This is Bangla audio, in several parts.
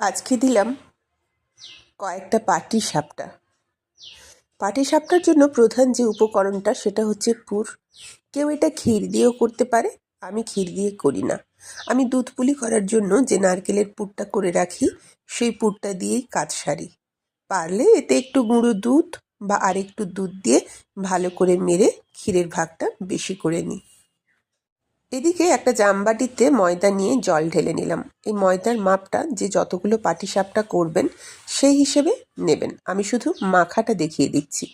আজকে দিলাম কয়েকটা পাটিসাপটা। পাটিসাপটার জন্য প্রধান যে উপকরণটা সেটা হচ্ছে পুর। কেউ এটা ক্ষীর দিয়েও করতে পারে, আমি ক্ষীর দিয়ে করি না। আমি দুধ পুলি করার জন্য যে নারকেলের পুরটা করে রাখি সেই পুরটা দিয়েই কাজ সারি। পারলে এতে একটু গুঁড়ো দুধ বা আরেকটু দুধ দিয়ে ভালো করে মেরে ক্ষীরের ভাগটা বেশি করে নিই। এদিকে একটা জামবাটিতে ময়দা নিয়ে জল ঢেলে নিলাম। এই ময়দার মাপটা যে যতগুলো পাটিসাপটা করবেন সেই হিসেবে নেবেন, আমি শুধু মাখাটা দেখিয়ে দিচ্ছি।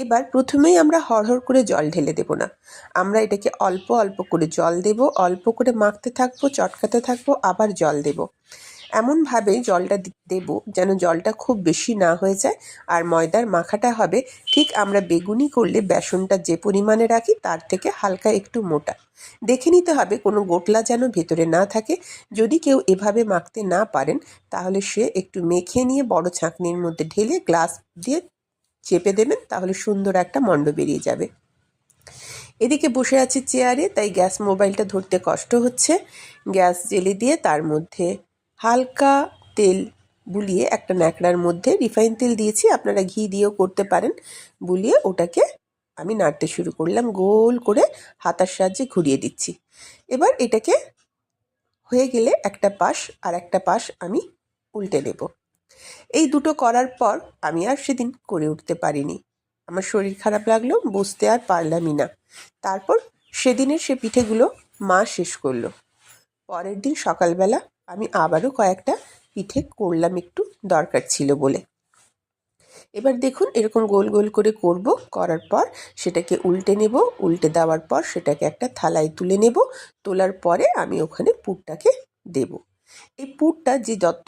এবার প্রথমেই আমরা হড়হড় করে জল ঢেলে দেব না, আমরা এটাকে অল্প অল্প করে জল দেব, অল্প করে মাখতে থাকবো, চটকাতে থাকবো, আবার জল দেব। এমনভাবে জলটা দেব যেন জলটা খুব বেশি না হয়ে যায়। আর ময়দার মাখাটা হবে ঠিক আমরা বেগুনি করলে বেসনটা যে পরিমাণে রাখি তার থেকে হালকা একটু মোটা। দেখে নিতে হবে কোনো গোটলা যেন ভেতরে না থাকে। যদি কেউ এভাবে মাখতে না পারেন তাহলে সে একটু মেখে নিয়ে বড় ছাঁকনির মধ্যে ঢেলে গ্লাস দিয়ে চেপে দেবেন, তাহলে সুন্দর একটা মণ্ড বেরিয়ে যাবে। এদিকে বসে আছি চেয়ারে, তাই গ্যাস মোবাইলটা ধরতে কষ্ট হচ্ছে। গ্যাস জ্বেলে দিয়ে তার মধ্যে হালকা তেল বুলিয়ে, একটা ন্যাকড়ার মধ্যে রিফাইন তেল দিয়েছি, আপনারা ঘি দিয়েও করতে পারেন, বুলিয়ে ওটাকে আমি নাড়তে শুরু করলাম, গোল করে হাতার সাহায্যে ঘুরিয়ে দিচ্ছি। এবার এটাকে হয়ে গেলে একটা পাশ আর একটা পাশ আমি উল্টে নেব। এই দুটো করার পর আমি আর সেদিন করে উঠতে পারিনি, আমার শরীর খারাপ লাগলো, বসতে আর পারলামই না। তারপর সেদিনের সে পিঠেগুলো মা শেষ করলো। পরের দিন সকালবেলা আমি আবারও কয়েকটা পিঠে করলাম, একটু দরকার ছিল বলে। এবার দেখুন এরকম গোল গোল করে করব, করার পর সেটাকে উল্টে নেব, উল্টে দেওয়ার পর সেটাকে একটা থালায় তুলে নেব। তোলার পরে আমি ওখানে পুরটাকে দেব। এই পুরটা যে যত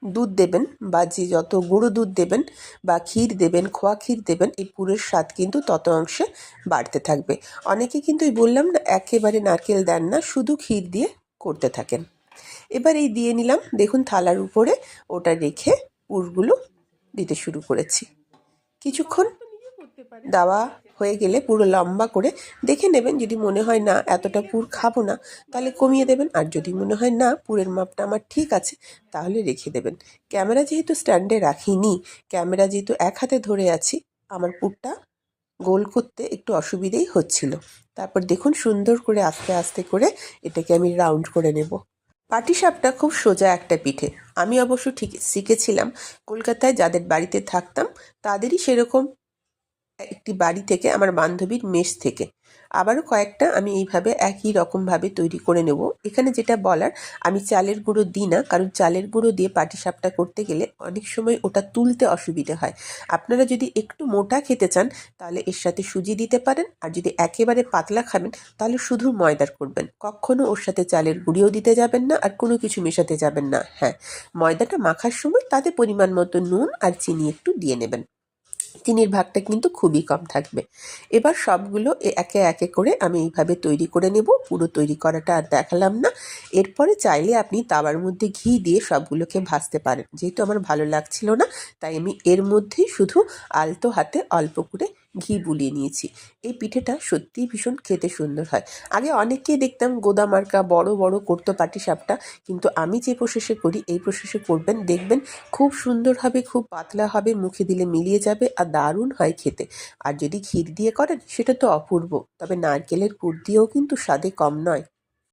দুধ দেবেন বা যে যত গুঁড়ো দুধ দেবেন বা ক্ষীর দেবেন, খোয়া ক্ষীর দেবেন, এই পুরের স্বাদ কিন্তু তত অংশে বাড়তে থাকবে। অনেকে কিন্তু এই বললাম না একেবারে নারকেল দেন না, শুধু ক্ষীর দিয়ে করতে থাকেন। এবার এই দিয়ে নিলাম, দেখুন থালার উপরে ওটা রেখে পুরগুলো দিতে শুরু করেছি। কিছুক্ষণ দেওয়া হয়ে গেলে পুরো লম্বা করে দেখে নেবেন, যদি মনে হয় না এতটা পুর খাবো না তাহলে কমিয়ে দেবেন, আর যদি মনে হয় না পুরের মাপটা আমার ঠিক আছে তাহলে রেখে দেবেন। ক্যামেরা যেহেতু স্ট্যান্ডে রাখিনি, ক্যামেরা যেহেতু এক হাতে ধরে আছি, আমার পুরটা গোল করতে একটু অসুবিধেই হচ্ছিল। তারপর দেখুন সুন্দর করে আস্তে আস্তে করে এটাকে আমি রাউন্ড করে নেব। পাটিসাপটা খুব সোজা একটা পিঠে। আমি অবশ্য ঠিক শিখেছিলাম কলকাতায় যাদের বাড়িতে থাকতাম তাদেরই সেরকম একটি বাড়ি থেকে, আমার বান্ধবীর মেস থেকে। আবারও কয়েকটা আমি এইভাবে একই রকমভাবে তৈরি করে নেব। এখানে যেটা বলার, আমি চালের গুঁড়ো দিই না, কারণ চালের গুঁড়ো দিয়ে পাটিসাপটা করতে গেলে অনেক সময় ওটা তুলতে অসুবিধে হয়। আপনারা যদি একটু মোটা খেতে চান তাহলে এর সাথে সুজি দিতে পারেন, আর যদি একেবারে পাতলা খাবেন তাহলে শুধু ময়দার করবেন, কখনো ওর সাথে চালের গুঁড়িও দিতে যাবেন না আর কোনো কিছু মেশাতে যাবেন না। হ্যাঁ, ময়দাটা মাখার সময় তাতে পরিমাণ মতো নুন আর চিনি একটু দিয়ে নেবেন, চিনির ভাগটা কিন্তু খুবই কম থাকবে। এবার সবগুলো একে একে করে আমি এইভাবে তৈরি করে নেব। পুরো তৈরি করাটা আর দেখালাম না। এরপরে চাইলে আপনি তাওয়ার মধ্যে ঘি দিয়ে সবগুলোকে ভাজতে পারেন, যেহেতু আমার ভালো লাগছিল না তাই আমি এর মধ্যেই শুধু আলতো হাতে অল্প করে ঘি বুলিয়ে নিয়েছি। এই পিঠেটা সত্যিই ভীষণ খেতে সুন্দর হয়। আগে অনেককেই দেখতাম গোদামার্কা বড় বড় করতো পাটিসাপটা, কিন্তু আমি যে প্রসেসে করি এই প্রসেসে করবেন, দেখবেন খুব সুন্দর হবে, খুব পাতলা হবে, মুখে দিলে মিলিয়ে যাবে আর দারুণ হয় খেতে। আর যদি ক্ষীর দিয়ে করেন সেটা তো অপূর্ব, তবে নারকেলের পুর দিয়েও কিন্তু স্বাদে কম নয়।